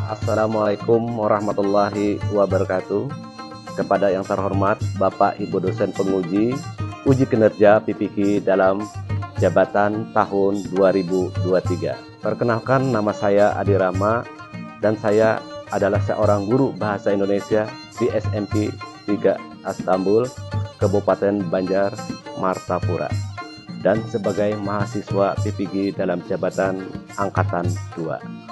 Assalamualaikum warahmatullahi wabarakatuh. Kepada yang terhormat Bapak Ibu dosen penguji uji kinerja PPQ dalam jabatan tahun 2023. Perkenalkan, nama saya Adi Rama dan saya adalah seorang guru bahasa Indonesia di SMP 3 Istanbul, Kabupaten Banjar, Martapura, dan sebagai mahasiswa PPG dalam jabatan Angkatan 2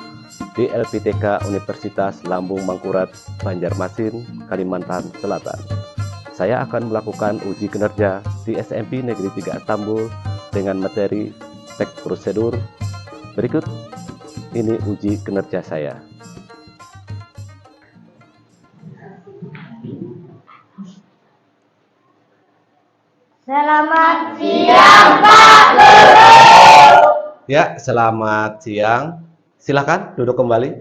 di LPTK Universitas Lambung Mangkurat, Banjarmasin, Kalimantan Selatan. Saya akan melakukan uji kinerja di SMP Negeri 3 Istanbul dengan materi teks prosedur. Berikut ini uji kinerja saya. Selamat siang, Pak Guru. Ya, selamat siang. Silakan duduk kembali.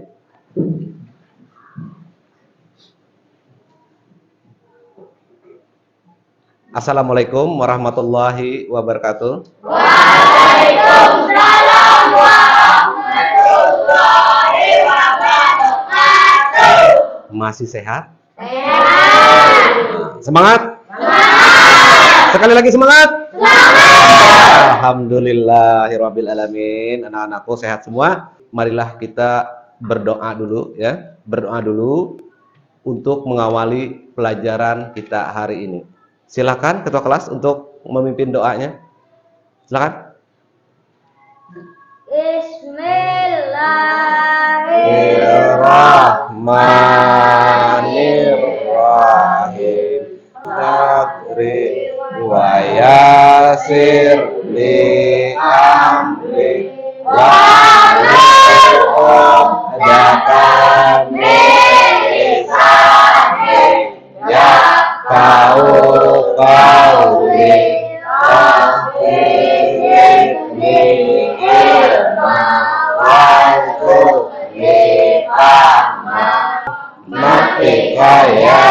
Assalamualaikum warahmatullahi wabarakatuh. Waalaikumsalam warahmatullahi wabarakatuh. Masih sehat? Sehat. Semangat? Semangat. Sekali lagi semangat? Semangat. Alhamdulillahirabbil alamin. Anak-anakku sehat semua. Marilah kita berdoa dulu ya. Berdoa dulu untuk mengawali pelajaran kita hari ini. Silakan ketua kelas untuk memimpin doanya. Silakan. Bismillahirrahmanirrahim. Sadri wa yasir li amri wa uqdatan min lisani yafqahu qawli zidni ilma warzuqni fahma matika ya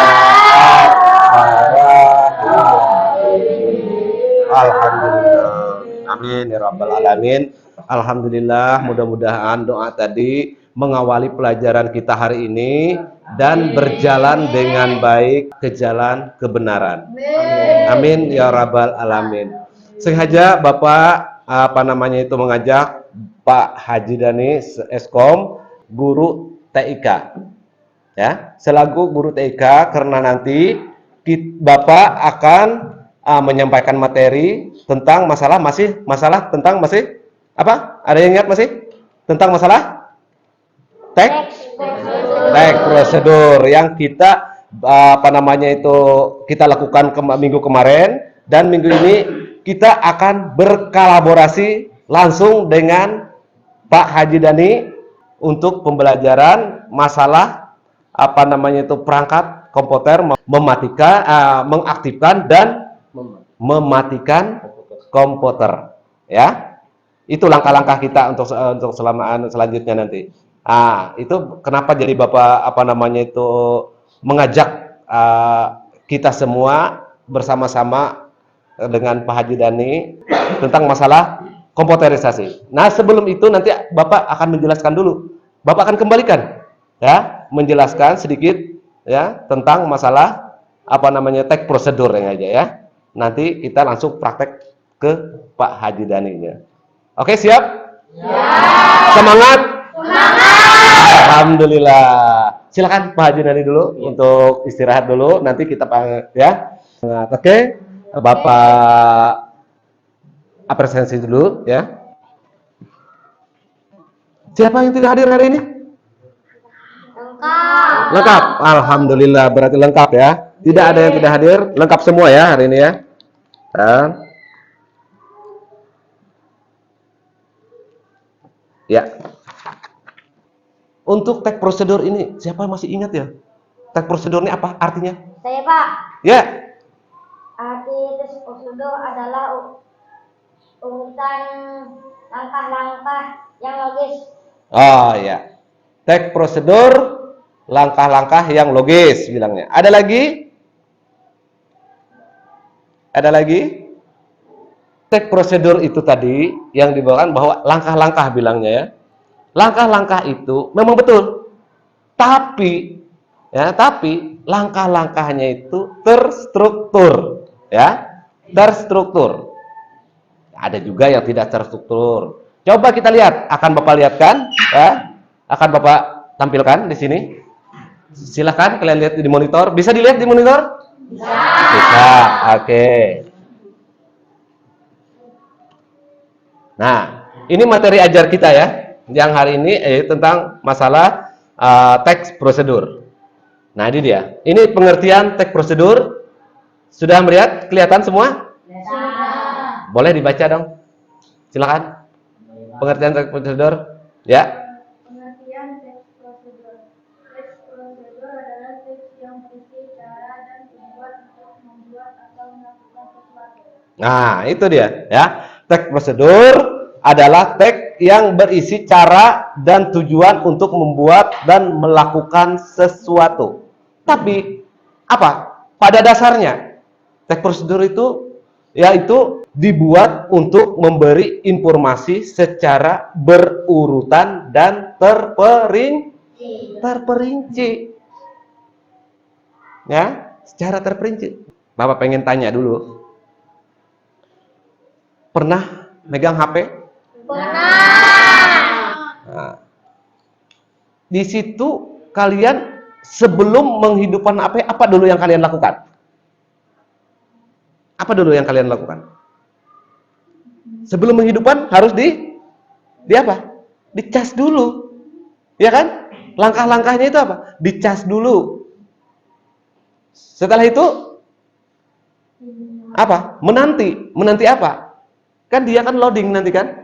Alhamdulillah. Amin ya rabbal alamin. Alhamdulillah, mudah-mudahan doa tadi mengawali pelajaran kita hari ini dan berjalan dengan baik ke jalan kebenaran. Amin ya rabbal alamin. Sengaja Bapak mengajak Pak Haji Dani Eskom, guru TIK. Ya, selaku guru TIK, karena nanti Bapak akan menyampaikan materi tentang masalah apa? Ada yang ingat masih? Tentang masalah teks prosedur yang kita kita lakukan minggu kemarin, dan minggu ini kita akan berkolaborasi langsung dengan Pak Haji Dani untuk pembelajaran masalah perangkat komputer, mengaktifkan dan mematikan komputer, ya. Itu langkah-langkah kita untuk selanjutnya nanti. Itu kenapa jadi Bapak mengajak kita semua bersama-sama dengan Pak Haji Dani tentang masalah komputerisasi. Nah, sebelum itu nanti Bapak akan menjelaskan dulu. Bapak akan kembalikan ya, menjelaskan sedikit ya tentang masalah teks prosedur yang aja ya. Nanti kita langsung praktek ke Pak Haji Daninya. Oke, siap? Ya. Semangat? Semangat. Alhamdulillah. Silakan Pak Haji Dani dulu untuk istirahat dulu. Nanti kita ya. Oke. Bapak apresiasi dulu ya. Siapa yang tidak hadir hari ini? Lengkap. Alhamdulillah, berarti lengkap ya. Tidak ada yang tidak hadir, lengkap semua ya hari ini ya. Ya. Untuk teks prosedur ini, siapa yang masih ingat ya? Teks prosedur ini apa artinya? Saya, Pak. Ya. Arti teks prosedur adalah urutan langkah-langkah yang logis. Oh ya. Teks prosedur langkah-langkah yang logis bilangnya. Ada lagi? Ada lagi? Teks prosedur itu tadi yang dibawakan bahwa langkah-langkah bilangnya ya. Langkah-langkah itu memang betul. Tapi langkah-langkahnya itu terstruktur, ya, terstruktur. Ada juga yang tidak terstruktur. Coba kita lihat, akan Bapak lihatkan, ya, akan Bapak tampilkan di sini. Silahkan kalian lihat di monitor. Bisa dilihat di monitor? Bisa. Oke. Nah, ini materi ajar kita ya, yang hari ini tentang masalah teks prosedur. Nah, ini dia. Ini pengertian teks prosedur. Sudah melihat? Kelihatan semua? Boleh dibaca dong. Silakan. Pengertian teks prosedur. Ya. Pengertian teks prosedur. Teks prosedur adalah teks yang berisi cara dan tujuan untuk membuat atau melakukan sesuatu. Nah, itu dia ya. Teks prosedur adalah teks yang berisi cara dan tujuan untuk membuat dan melakukan sesuatu. Tapi apa? Pada dasarnya teks prosedur itu yaitu dibuat untuk memberi informasi secara berurutan dan terperinci. Ya, secara terperinci. Bapak pengen tanya dulu. Pernah megang HP? Pernah. Nah, di situ kalian sebelum menghidupkan HP, apa dulu yang kalian lakukan? Apa dulu yang kalian lakukan? Sebelum menghidupkan harus di apa? Dicas dulu. Ya kan? Langkah-langkahnya itu apa? Dicas dulu. Setelah itu apa? Menanti apa? Kan dia kan loading nanti kan?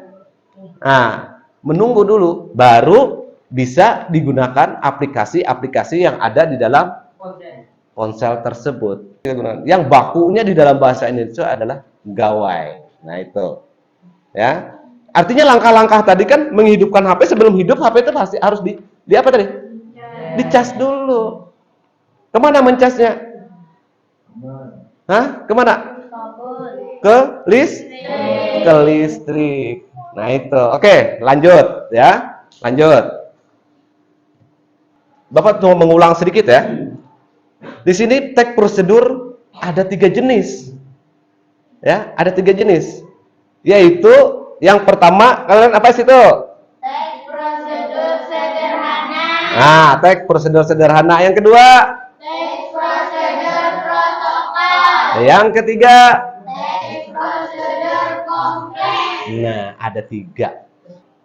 Nah, menunggu dulu baru bisa digunakan aplikasi-aplikasi yang ada di dalam ponsel tersebut. Yang bakunya di dalam bahasa Indonesia adalah gawai. Nah, itu. Ya. Artinya langkah-langkah tadi kan menghidupkan HP, sebelum hidup HP itu pasti harus di apa tadi? Dicas dulu. Kemana mencasnya? Hah? Kemana? Ke listrik. Nah, itu. Oke, lanjut ya. Lanjut. Bapak mau mengulang sedikit ya. Di sini teks prosedur ada 3 jenis. Ya, ada 3 jenis. Yaitu yang pertama, kalian apa sih itu? Teks prosedur sederhana. Nah, teks prosedur sederhana. Yang kedua? Teks prosedur protokol. Yang ketiga? Teks prosedur kompleks. Nah, ada 3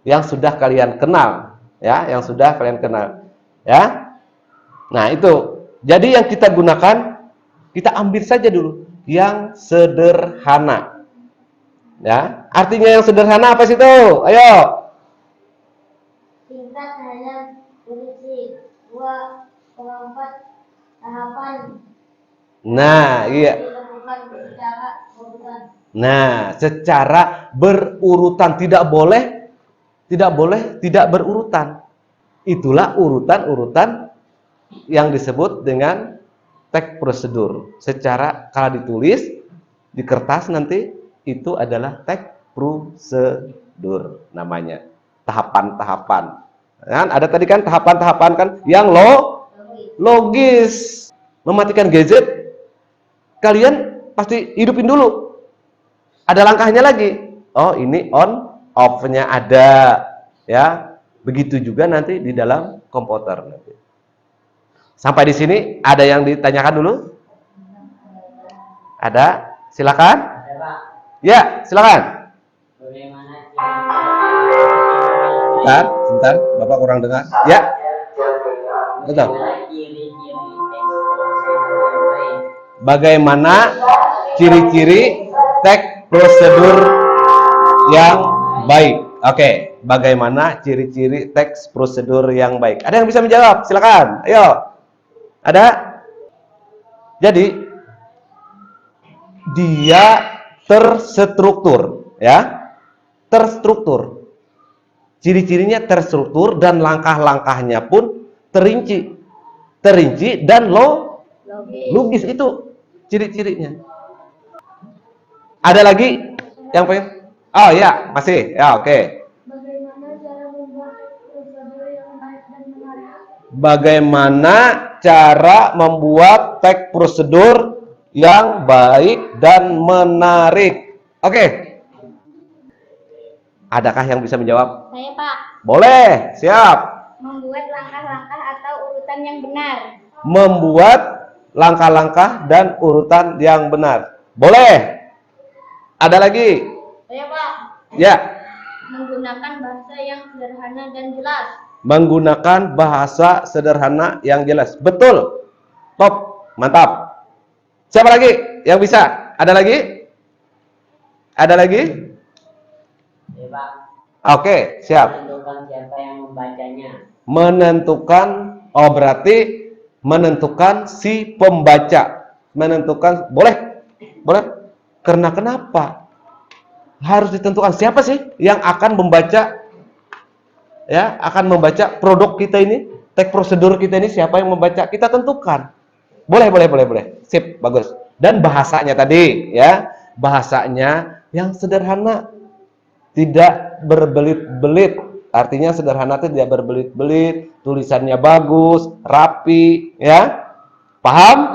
yang sudah kalian kenal, ya, yang sudah kalian kenal, ya. Nah, itu. Jadi yang kita gunakan, kita ambil saja dulu yang sederhana, ya. Artinya yang sederhana apa sih itu? Ayo. Singkat, hanya berisi 2,4 tahapan. Nah, iya. Dilakukan secara berurutan. Nah, secara berurutan, tidak boleh tidak berurutan. Itulah urutan-urutan yang disebut dengan teks prosedur. Secara kalau ditulis di kertas nanti itu adalah teks prosedur namanya. Tahapan-tahapan. Kan ada tadi kan tahapan-tahapan kan yang logis. Mematikan gadget kalian pasti hidupin dulu. Ada langkahnya lagi. Oh, ini on, off-nya ada, ya. Begitu juga nanti di dalam komputer nanti. Sampai di sini ada yang ditanyakan dulu? Ada? Silakan. Ya, silakan. Sebentar, Bapak kurang dengar. Ya. Betul. Bagaimana ciri-ciri teks prosedur yang baik? Oke, bagaimana ciri-ciri teks prosedur yang baik? Ada yang bisa menjawab? Silakan. Ayo. Ada? Jadi dia terstruktur, ya. Terstruktur. Ciri-cirinya terstruktur dan langkah-langkahnya pun terinci. Terinci dan logis itu ciri-cirinya. Ada lagi yang pengen? Oh ya, masih. Ya, oke. Bagaimana cara membuat teks prosedur yang baik dan menarik? Bagaimana cara membuat teks prosedur yang baik dan menarik? Oke. Adakah yang bisa menjawab? Saya, Pak. Boleh, siap. Membuat langkah-langkah atau urutan yang benar. Membuat langkah-langkah dan urutan yang benar. Boleh. Ada lagi? Saya, Pak. Ya. Menggunakan bahasa yang sederhana dan jelas. Menggunakan bahasa sederhana yang jelas. Betul. Top. Mantap. Siapa lagi yang bisa? Ada lagi? Ada lagi? Ya, Pak. Oke, siap. Menentukan siapa yang membacanya. Menentukan, oh berarti menentukan si pembaca. Menentukan, boleh? Boleh? Karena kenapa? Harus ditentukan siapa sih yang akan membaca, ya, akan membaca produk kita ini, teks prosedur kita ini, siapa yang membaca? Kita tentukan. Boleh. Sip, bagus. Dan bahasanya tadi, ya, bahasanya yang sederhana, tidak berbelit-belit. Artinya sederhana itu tidak berbelit-belit, tulisannya bagus, rapi, ya. Paham?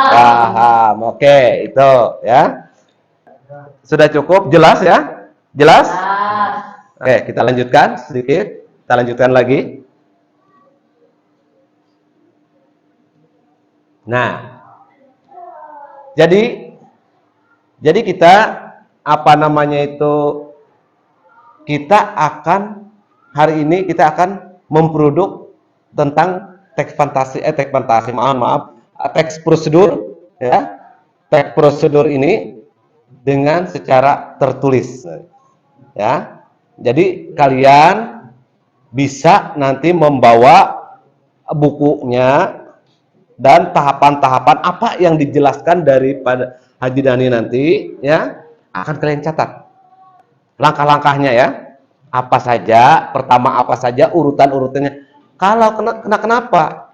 Paham. Oke, itu, ya. Sudah cukup, jelas ya? Jelas? Oke, kita lanjutkan sedikit. Kita lanjutkan lagi. Nah, jadi kita apa namanya itu? Kita akan hari ini kita akan memproduk tentang teks prosedur, ya. Teks prosedur ini dengan secara tertulis, ya. Jadi kalian bisa nanti membawa bukunya dan tahapan-tahapan apa yang dijelaskan daripada Haji Dani nanti, ya, akan kalian catat langkah-langkahnya, ya. Apa saja, pertama apa saja, urutan-urutannya. Kalau kenapa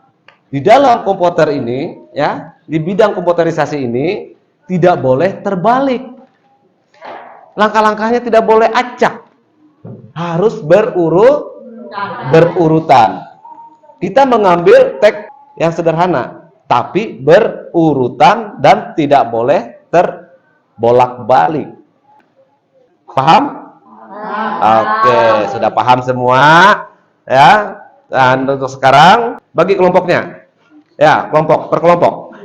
di dalam komputer ini, ya, di bidang komputerisasi ini tidak boleh terbalik. Langkah-langkahnya tidak boleh acak. Harus berurutan. Kita mengambil teks yang sederhana, tapi berurutan dan tidak boleh terbolak-balik. Paham? Oke, sudah paham semua, ya. Dan untuk sekarang bagi kelompoknya. Ya, kelompok per kelompok.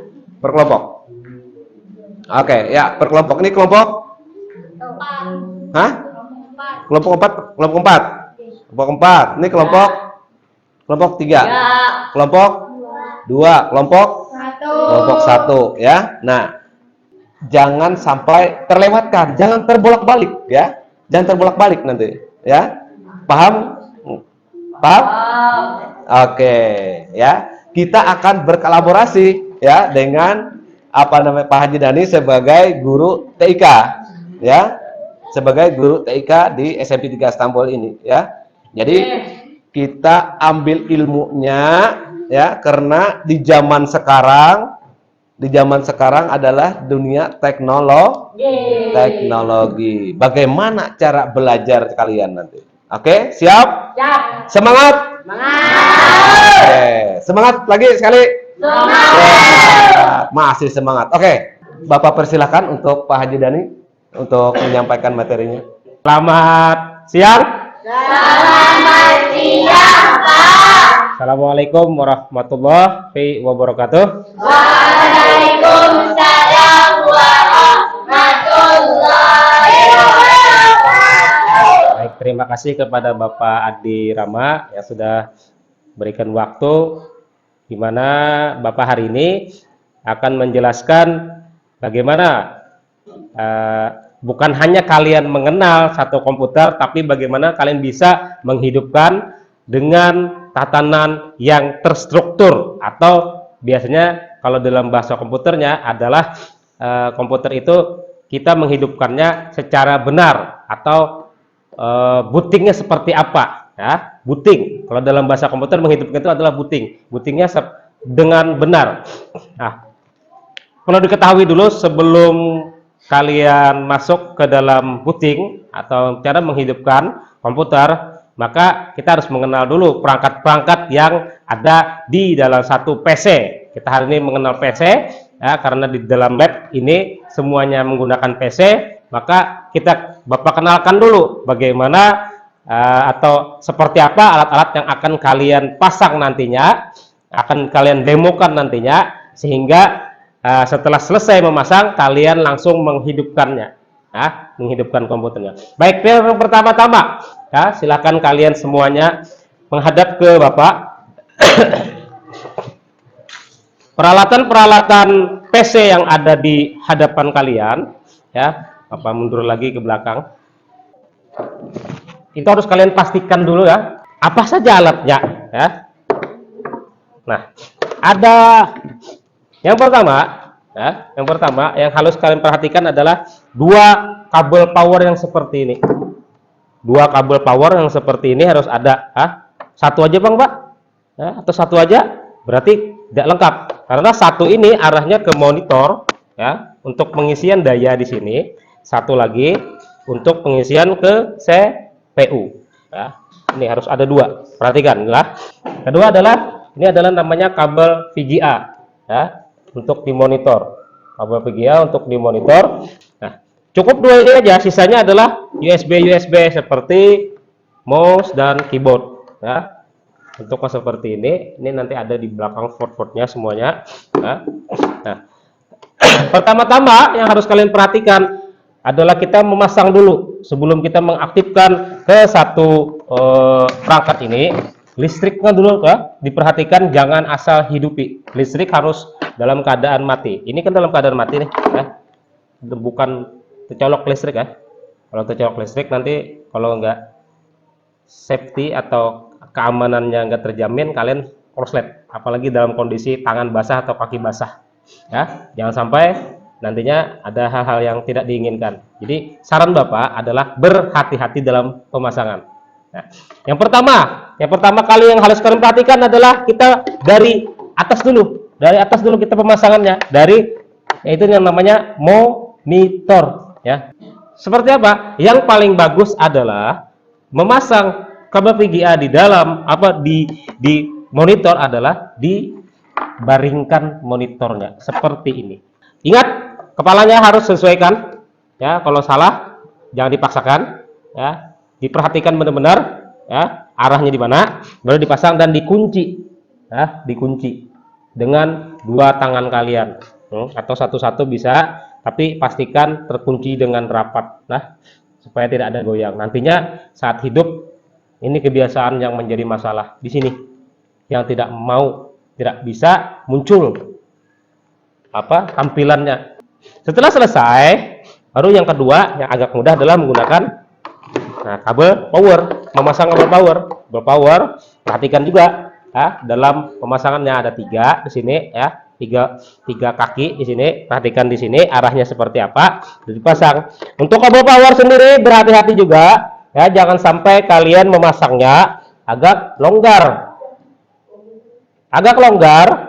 Oke, ya, per kelompok. Ini kelompok? Hah? Kelompok 4. Kelompok 4. Ini kelompok 3. Kelompok 2. Kelompok 1, ya. Nah, jangan sampai terlewatkan, jangan terbolak-balik, ya. Jangan terbolak-balik nanti, ya. Paham? Paham? Oke, ya. Kita akan berkolaborasi, ya, dengan apa namanya Pak Haji Dani sebagai guru TIK, ya. Sebagai guru TIK di SMP 3 Istanbul ini, ya. Jadi kita ambil ilmunya, ya, karena di zaman sekarang adalah dunia teknologi. Bagaimana cara belajar kalian nanti? Oke, siap? Siap. Semangat? Oke, semangat lagi sekali. Semangat. Masih semangat. Oke, Bapak persilahkan untuk Pak Haji Dani untuk menyampaikan materinya. Selamat siang. Selamat siang, Pak. Assalamualaikum warahmatullahi wabarakatuh. Waalaikumsalam warahmatullahi wabarakatuh. Baik, terima kasih kepada Bapak Adi Rama yang sudah berikan waktu di mana Bapak hari ini akan menjelaskan bagaimana bukan hanya kalian mengenal satu komputer, tapi bagaimana kalian bisa menghidupkan dengan tatanan yang terstruktur, atau biasanya kalau dalam bahasa komputernya adalah komputer itu kita menghidupkannya secara benar, atau bootingnya seperti apa, ya. Booting, kalau dalam bahasa komputer menghidupkan itu adalah bootingnya dengan benar. Nah, perlu diketahui dulu sebelum kalian masuk ke dalam booting atau cara menghidupkan komputer, maka kita harus mengenal dulu perangkat-perangkat yang ada di dalam satu PC. Kita hari ini mengenal PC, ya, karena di dalam lab ini semuanya menggunakan PC, maka Bapak kenalkan dulu bagaimana atau seperti apa alat-alat yang akan kalian pasang nantinya, akan kalian demokan nantinya, sehingga setelah selesai memasang kalian langsung menghidupkannya, menghidupkan komputernya. Baik, yang pertama-tama, ya, silakan kalian semuanya menghadap ke Bapak. Peralatan-peralatan PC yang ada di hadapan kalian, ya, Bapak mundur lagi ke belakang. Itu harus kalian pastikan dulu, ya, apa saja alatnya, ya. Nah, ada yang pertama, ya, yang harus kalian perhatikan adalah dua kabel power yang seperti ini. Dua kabel power yang seperti ini harus ada. Satu aja Bang, Pak, ya, atau satu aja berarti tidak lengkap, karena satu ini arahnya ke monitor, ya, untuk pengisian daya di sini. Satu lagi untuk pengisian ke CPU, ya. Ini harus ada dua. Perhatikan, lah. Kedua adalah ini adalah namanya kabel VGA, ya, untuk di monitor. Kabel VGA untuk di monitor. Nah, cukup dua ini aja. Sisanya adalah USB seperti mouse dan keyboard, ya. Untuk seperti ini nanti ada di belakang port-portnya semuanya. Nah, pertama-tama yang harus kalian perhatikan adalah kita memasang dulu sebelum kita mengaktifkan ke satu perangkat ini. Listriknya dulu, ya, diperhatikan, jangan asal hidupi. Listrik harus dalam keadaan mati. Ini kan dalam keadaan mati nih, ya. Bukan tercolok listrik, ya. Kalau tercolok listrik nanti kalau enggak safety atau keamanannya enggak terjamin, kalian korslet, apalagi dalam kondisi tangan basah atau kaki basah, ya. Jangan sampai nantinya ada hal-hal yang tidak diinginkan. Jadi saran Bapak adalah berhati-hati dalam pemasangan. Nah, yang pertama kali yang harus kalian perhatikan adalah kita dari atas dulu. Dari atas dulu kita pemasangannya, yaitu yang namanya monitor, ya. Seperti apa? Yang paling bagus adalah memasang kabel VGA di dalam di monitor adalah dibaringkan monitornya seperti ini. Ingat, kepalanya harus sesuaikan, ya. Kalau salah jangan dipaksakan, ya. Diperhatikan benar-benar, ya, arahnya di mana, baru dipasang dan dikunci, ya, dikunci dengan dua tangan kalian, atau satu-satu bisa, tapi pastikan terkunci dengan rapat, nah, supaya tidak ada goyang. Nantinya saat hidup, ini kebiasaan yang menjadi masalah di sini, yang tidak bisa muncul tampilannya. Setelah selesai, baru yang kedua yang agak mudah adalah menggunakan kabel power, memasang kabel power. Perhatikan juga, ya, dalam pemasangannya ada tiga di sini, ya, tiga kaki di sini. Perhatikan di sini arahnya seperti apa, dipasang. Untuk kabel power sendiri berhati-hati juga, ya, jangan sampai kalian memasangnya agak longgar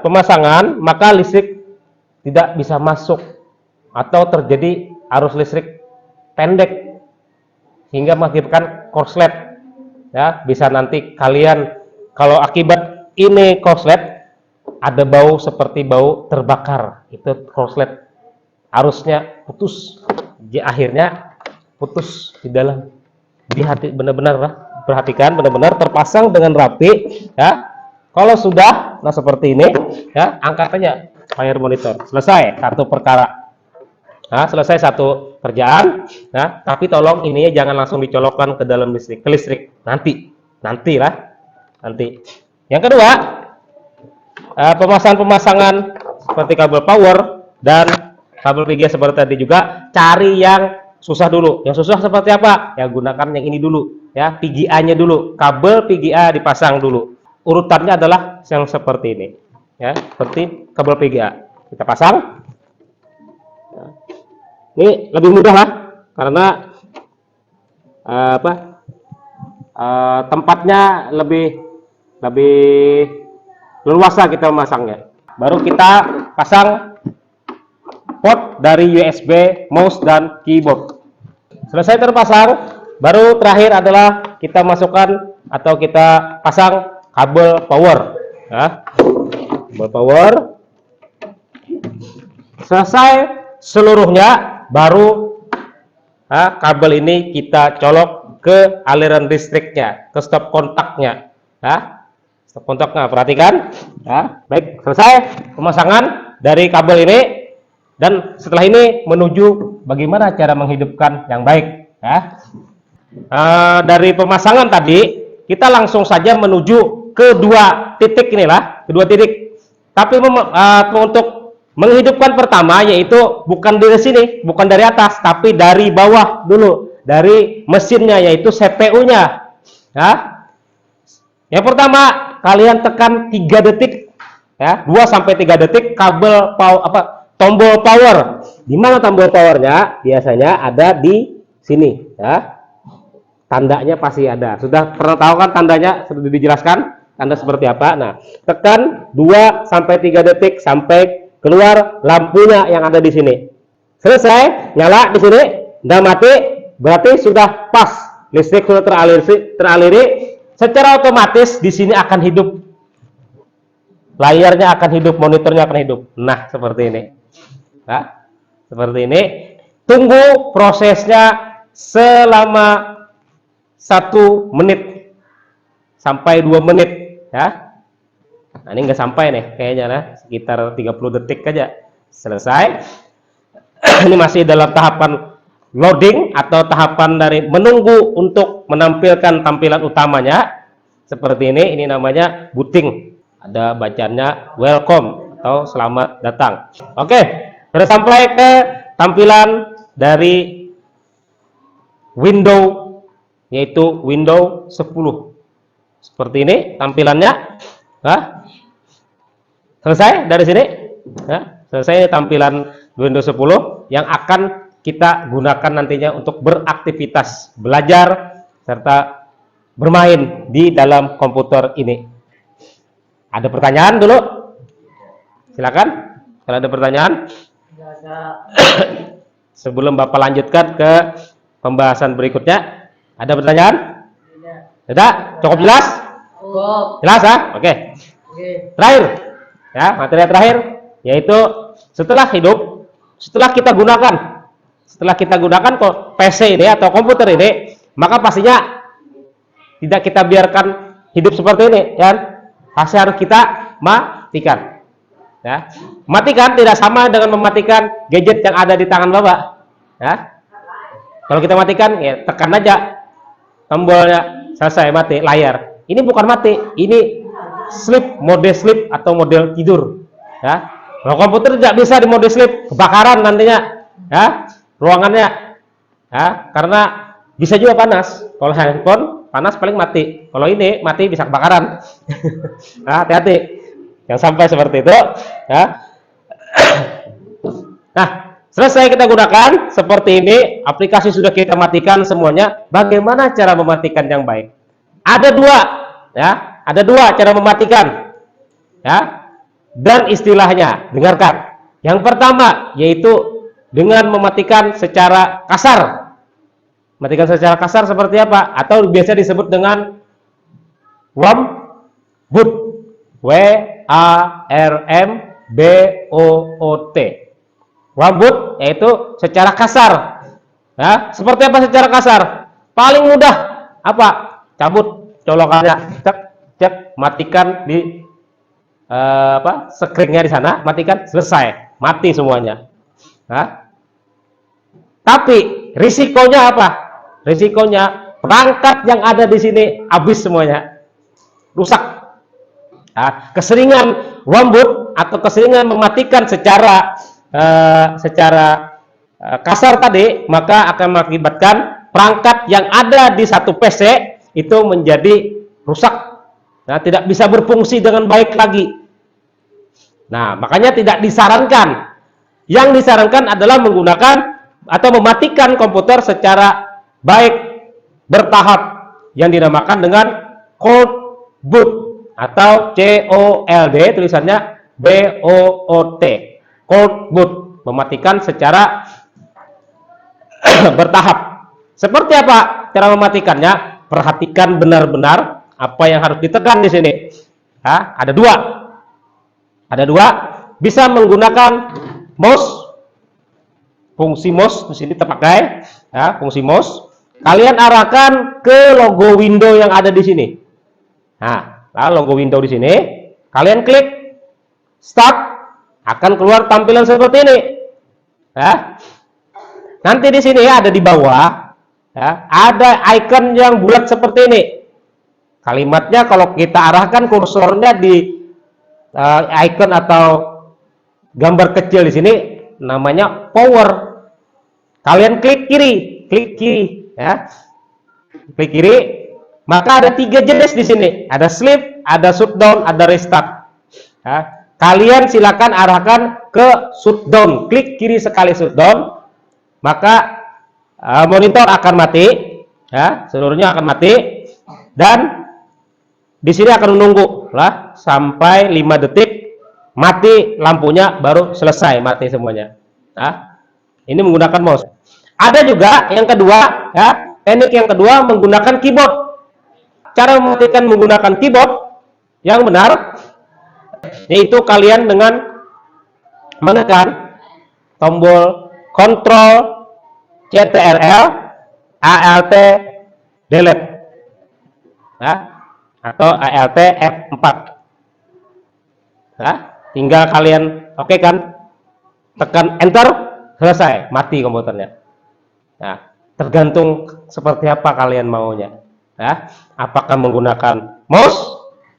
pemasangan, maka listrik tidak bisa masuk atau terjadi arus listrik pendek hingga mengakibatkan korslet, ya. Bisa nanti kalian, kalau akibat ini korslet, ada bau seperti bau terbakar, itu korslet, arusnya putus, akhirnya putus di dalam. Benar-benar perhatikan, benar-benar terpasang dengan rapi, ya. Kalau sudah, nah seperti ini, ya, angkat aja layar monitor. Selesai satu perkara. Nah, selesai satu kerjaan, nah, tapi tolong ininya jangan langsung dicolokkan ke dalam listrik, nanti. Yang kedua, pemasangan seperti kabel power dan kabel VGA seperti tadi juga, cari yang susah dulu. Yang susah seperti apa? Ya, gunakan yang ini dulu, ya, VGA-nya dulu. Kabel VGA dipasang dulu. Urutannya adalah yang seperti ini, ya, seperti kabel VGA. Kita pasang. Ini lebih mudah lah, karena tempatnya lebih leluasa kita memasangnya. Baru kita pasang port dari USB, mouse dan keyboard. Selesai terpasang, baru terakhir adalah kita masukkan atau kita pasang kabel power. Ya. Kabel power. Selesai seluruhnya, baru kabel ini kita colok ke aliran listriknya, ke stop kontaknya. Ya. Stop kontaknya, perhatikan. Ya. Baik, selesai pemasangan dari kabel ini. Dan setelah ini menuju bagaimana cara menghidupkan yang baik. Ya. Dari pemasangan tadi, kita langsung saja menuju ke dua titik inilah, kedua titik. Tapi untuk menghidupkan pertama, yaitu bukan dari sini, bukan dari atas, tapi dari bawah dulu, dari mesinnya, yaitu CPU-nya. Ya. Yang pertama, kalian tekan 3 detik, ya, 2 sampai 3 detik kabel tombol power. Di mana tombol powernya? Biasanya ada di sini, ya. Tandanya pasti ada. Sudah pernah tahu kan tandanya? Sudah dijelaskan tanda seperti apa? Nah, tekan 2 sampai 3 detik sampai keluar lampunya yang ada di sini. Selesai, nyala di sini, udah mati, berarti sudah pas. Listrik sudah teraliri. Secara otomatis di sini akan hidup. Layarnya akan hidup, monitornya akan hidup. Nah, seperti ini. Nah, seperti ini. Tunggu prosesnya selama 1 menit sampai 2 menit, ya. Nah, ini nggak sampai nih kayaknya, nah, sekitar 30 detik aja selesai. Ini masih dalam tahapan loading atau tahapan dari menunggu untuk menampilkan tampilan utamanya. Seperti ini namanya booting. Ada bacanya welcome atau selamat datang. Oke, sudah sampai ke tampilan dari window, yaitu Windows 10. Seperti ini tampilannya. Nah, selesai dari sini. Nah, selesai tampilan Windows 10 yang akan kita gunakan nantinya untuk beraktivitas, belajar, serta bermain di dalam komputer ini. Ada pertanyaan dulu? Silakan. Kalau ada pertanyaan. Sebelum Bapak lanjutkan ke pembahasan berikutnya, ada pertanyaan? Tidak? Cukup jelas? Jelas, ya? Oke. Terakhir, ya, materi terakhir, yaitu setelah kita gunakan PC ini atau komputer ini, maka pastinya tidak kita biarkan hidup seperti ini, ya. Pasti harus kita matikan. Ya. Matikan tidak sama dengan mematikan gadget yang ada di tangan Bapak. Ya. Kalau kita matikan, ya, tekan aja tombolnya, selesai, mati layar. Ini bukan mati, ini mode sleep atau mode tidur. Ya. Kalau komputer tidak bisa di mode sleep, kebakaran nantinya, ya, ruangannya, ya, karena bisa juga panas. Kalau handphone panas paling mati. Kalau ini mati bisa kebakaran. Nah, hati-hati, yang sampai seperti itu. Ya. Nah, selesai kita gunakan seperti ini, aplikasi sudah kita matikan semuanya. Bagaimana cara mematikan yang baik? Ada dua, ya, ada dua cara mematikan, ya, dan istilahnya. Dengarkan. Yang pertama yaitu dengan mematikan secara kasar. Matikan secara kasar seperti apa? Atau biasa disebut dengan warmboot. WARMBOOT. Warmboot yaitu secara kasar. Ya, seperti apa secara kasar? Paling mudah apa? Cabut colokannya, cek, matikan di screen-nya di sana, matikan, selesai, mati semuanya. Nah, tapi risikonya apa? Risikonya perangkat yang ada di sini habis semuanya, rusak. Nah, keseringan warmboot atau keseringan mematikan secara kasar tadi, maka akan mengakibatkan perangkat yang ada di satu PC itu menjadi rusak. Nah, tidak bisa berfungsi dengan baik lagi. Nah, makanya tidak disarankan. Yang disarankan adalah menggunakan atau mematikan komputer secara baik, bertahap, yang dinamakan dengan cold boot atau COLD, tulisannya BOOT, cold boot, mematikan secara bertahap. Seperti apa cara mematikannya? perhatikan benar-benar apa yang harus ditekan di sini. Ada dua. Ada dua. Bisa menggunakan mouse. Fungsi mouse di sini terpakai. Ya, fungsi mouse. Kalian arahkan ke logo window yang ada di sini. Nah, logo window di sini. Kalian klik start, akan keluar tampilan seperti ini. Ya. Nanti di sini ada di bawah, ya, ada icon yang bulat seperti ini. Kalimatnya kalau kita arahkan kursornya di icon atau gambar kecil di sini, namanya power. Kalian klik kiri, ya, klik kiri. Maka ada 3 jenis di sini. Ada sleep, ada shutdown, ada restart. Ya. Kalian silakan arahkan ke shutdown. Klik kiri sekali shutdown, maka monitor akan mati, ya, seluruhnya akan mati, dan di sini akan menunggu lah sampai 5 detik mati lampunya, baru selesai mati semuanya. Nah, ini menggunakan mouse. Ada juga yang kedua, ya, teknik yang kedua menggunakan keyboard. Cara mematikan menggunakan keyboard yang benar yaitu kalian dengan menekan tombol Ctrl Ctrl Alt delete, ya, atau Alt F4, ya, tinggal kalian oke kan, tekan enter, selesai, mati komputernya. Nah, tergantung seperti apa kalian maunya, ya, apakah menggunakan mouse,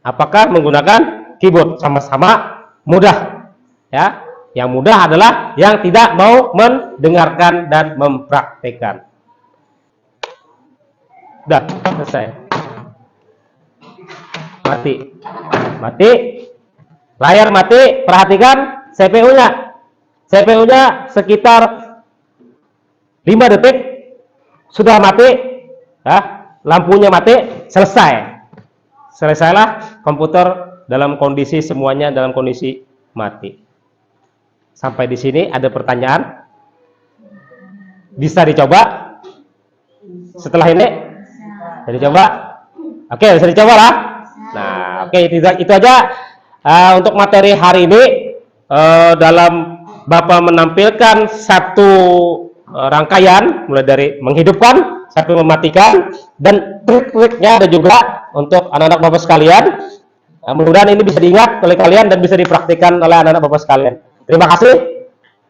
apakah menggunakan keyboard, sama-sama mudah, ya. Yang mudah adalah yang tidak mau mendengarkan dan mempraktekkan. Udah selesai. Mati, layar mati. Perhatikan CPU-nya. CPU-nya sekitar 5 detik sudah mati, ya. Lampunya mati, selesailah komputer dalam kondisi semuanya dalam kondisi mati. Sampai di sini ada pertanyaan? Bisa dicoba? Setelah ini? Bisa dicoba? Oke, bisa dicoba lah. Nah, oke, itu aja untuk materi hari ini. Dalam Bapak menampilkan satu rangkaian, mulai dari menghidupkan sampai mematikan, dan trik-triknya ada juga untuk anak-anak Bapak sekalian. Mudah-mudahan ini bisa diingat oleh kalian dan bisa dipraktikkan oleh anak-anak Bapak sekalian. Terima kasih.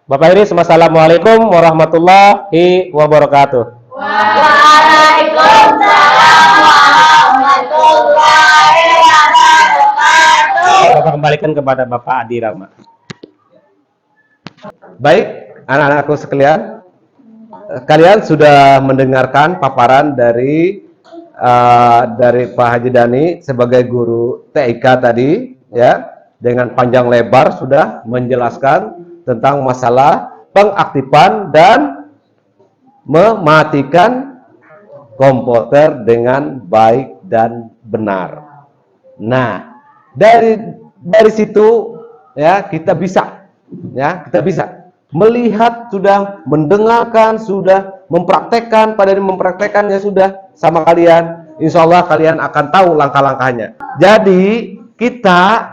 Bapak Iris, wassalamualaikum warahmatullahi wabarakatuh. Waalaikumsalam warahmatullahi wabarakatuh. Bapak kembalikan kepada Bapak Adi Rama. Baik, anak-anakku sekalian, kalian sudah mendengarkan paparan dari Pak Haji Dani sebagai guru TIK tadi, ya, dengan panjang lebar sudah menjelaskan tentang masalah pengaktifan dan mematikan komputer dengan baik dan benar. Nah, dari situ, ya, kita bisa melihat, sudah mendengarkan, sudah mempraktekkan, pada mempraktekkannya sudah sama kalian. Insya Allah kalian akan tahu langkah-langkahnya. Jadi kita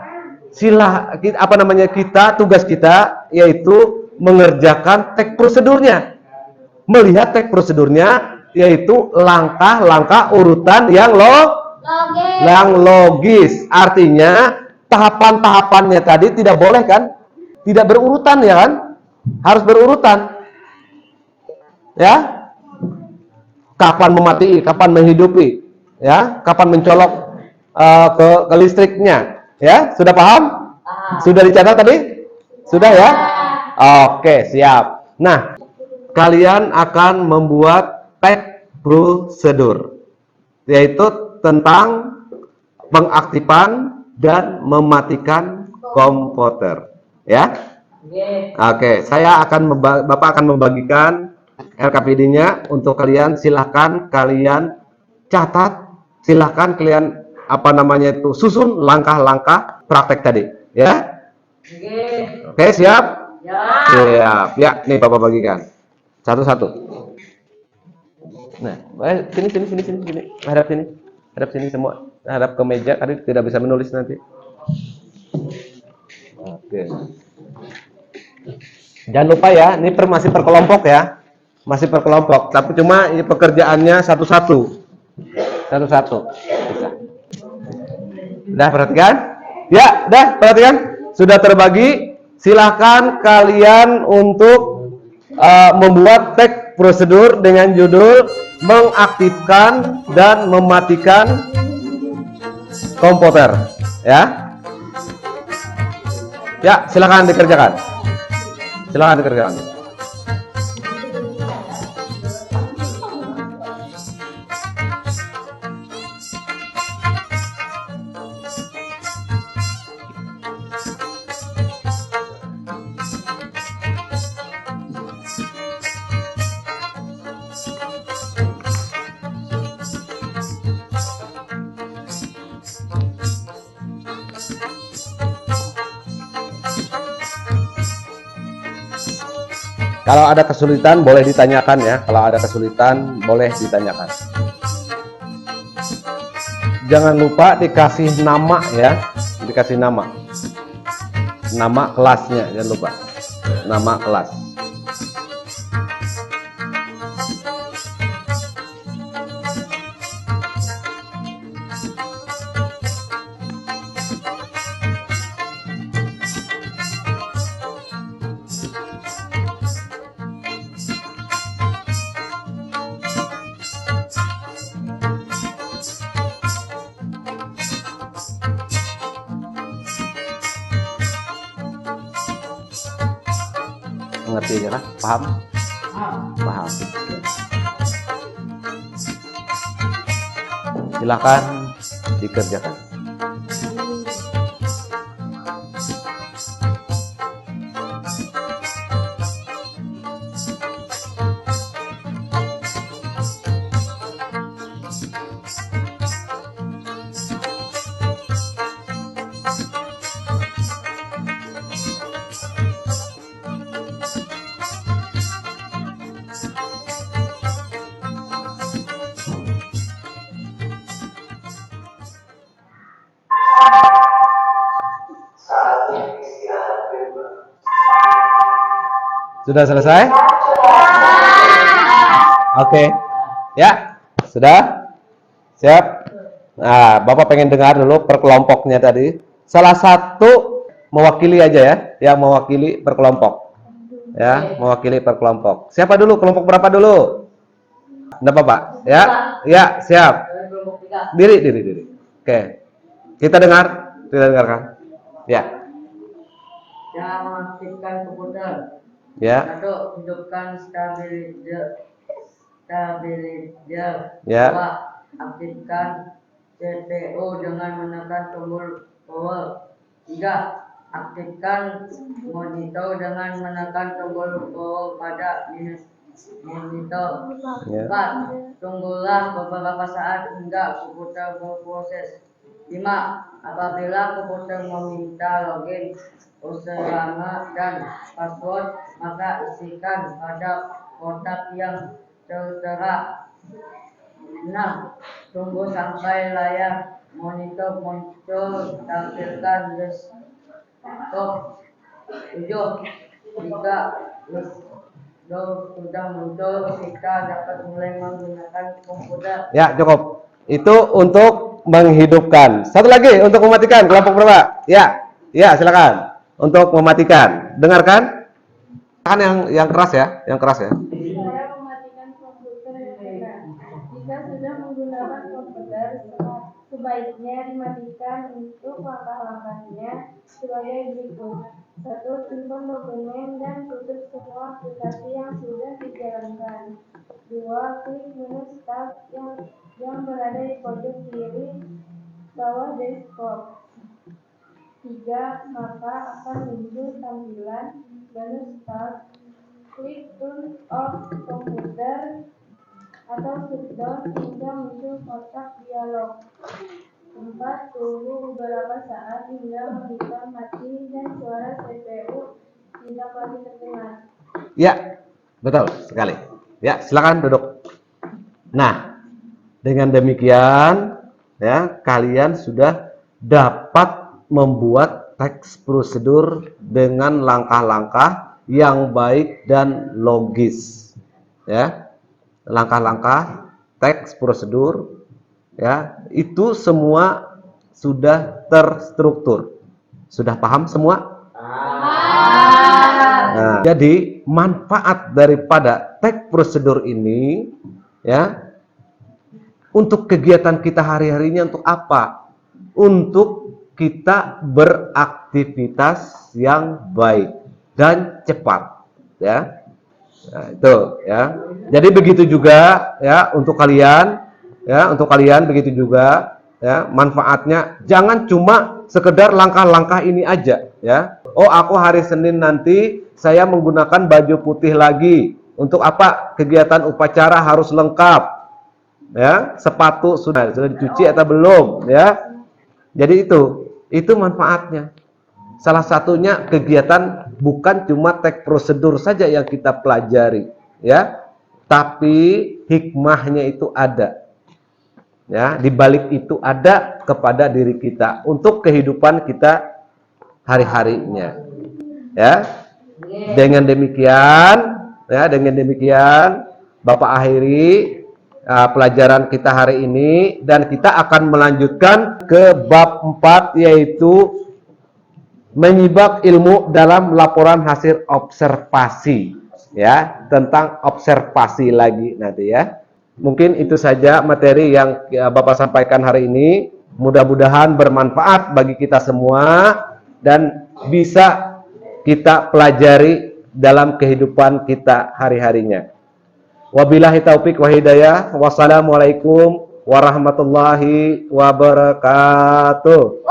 tugas kita yaitu mengerjakan teks prosedurnya, melihat teks prosedurnya, yaitu langkah-langkah urutan yang logis. Artinya tahapan-tahapannya tadi tidak boleh kan, tidak berurutan, ya kan, harus berurutan, ya. Kapan memati, kapan menghidupi, ya, kapan mencolok ke listriknya. Ya, sudah paham? Sudah dicatat tadi? Sudah, ya? Oke, siap. Nah, kalian akan membuat teks prosedur, yaitu tentang pengaktifan dan mematikan komputer, ya? Oke, Bapak akan membagikan RKPD-nya untuk kalian. Silahkan kalian catat, silahkan kalian susun langkah-langkah praktek tadi, ya. Oke, siap? Siap. Ya, nih Bapak bagikan satu-satu. Nah, sini. Hadap sini semua. Hadap ke meja, tadi tidak bisa menulis nanti. Oke. Jangan lupa ya, ini masih per kelompok ya. Masih per kelompok, tapi cuma ini pekerjaannya satu-satu. Satu-satu. Bisa. Udah perhatikan? Ya, udah perhatikan. Sudah terbagi. Silahkan kalian untuk membuat teks prosedur dengan judul mengaktifkan dan mematikan komputer. Ya, ya silahkan dikerjakan. Silahkan dikerjakan. Kalau ada kesulitan boleh ditanyakan ya. Kalau ada kesulitan boleh ditanyakan. Jangan lupa dikasih nama ya. Dikasih nama. Nama kelasnya, jangan lupa. Nama kelas. Mengerti aja lah, paham? Paham. Silakan dikerjakan. Sudah selesai? Oke. Ya, sudah? Siap? Nah, Bapak pengen dengar dulu per kelompoknya tadi. Salah satu mewakili aja ya, yang mewakili per kelompok. Ya, mewakili per kelompok. Siapa dulu? Kelompok berapa dulu? Enggak Bapak? Ya? Ya, siap. Diri. Oke. Kita dengarkan. Ya. Cara mengaktifkan komputer. Ya. 1. Hidupkan stabilizer. Ya. 2. Aktifkan CPU dengan menekan tombol power. 3. Aktifkan monitor dengan menekan tombol power pada monitor. Ya. 4. Tunggulah beberapa saat hingga komputer berproses. 5. Apabila komputer meminta login username dan password, maka isikan pada kotak yang tertera. 6. Tunggu sampai layar monitor muncul, tampilkan desktop. 7. Jika sudah muncul, kita dapat mulai menggunakan komputer. Ya, cukup. Itu untuk menghidupkan. Satu lagi untuk mematikan. Kelompok berapa? Ya, silakan. Untuk mematikan. Dengarkan. Kan yang keras ya, Cara mematikan komputer yang benar. Jika sudah menggunakan komputer, sebaiknya dimatikan. Untuk langkah-langkahnya sebagai berikut. 1. Simpan dokumen dan tutup semua aplikasi yang sudah dijalankan. 2. Klik menu Start yang berada di pojok kiri bawah desktop. 3. Maka akan muncul tampilan menu Start. Klik Turn Off Computer atau Shutdown hingga muncul kotak dialog. 4. Tunggu beberapa saat hingga monitor mati dan suara CPU tidak lagi terdengar. Ya, betul sekali. Ya, silakan duduk. Nah, dengan demikian ya, kalian sudah dapat membuat teks prosedur dengan langkah-langkah yang baik dan logis. Ya. Langkah-langkah teks prosedur ya, itu semua sudah terstruktur. Sudah paham semua? Nah, jadi manfaat daripada teks prosedur ini ya, untuk kegiatan kita hari-harinya untuk apa? Untuk kita beraktivitas yang baik dan cepat ya. Nah, itu ya. Jadi begitu juga ya untuk kalian ya, untuk kalian begitu juga ya, manfaatnya jangan cuma sekedar langkah-langkah ini aja ya. Oh, aku hari Senin nanti saya menggunakan baju putih lagi. Untuk apa? Kegiatan upacara harus lengkap. Ya, sepatu sudah dicuci atau belum ya. Jadi itu manfaatnya. Salah satunya kegiatan bukan cuma teks prosedur saja yang kita pelajari ya, tapi hikmahnya itu ada. Ya, di balik itu ada kepada diri kita untuk kehidupan kita hari-harinya. Ya. Dengan demikian Bapak akhiri pelajaran kita hari ini dan kita akan melanjutkan ke bab 4 yaitu menyibak ilmu dalam laporan hasil observasi ya, tentang observasi lagi nanti ya. Mungkin itu saja materi yang Bapak sampaikan hari ini. Mudah-mudahan bermanfaat bagi kita semua dan bisa kita pelajari dalam kehidupan kita hari-harinya. Wabillahi taufik wa hidayah. Wassalamualaikum warahmatullahi wabarakatuh.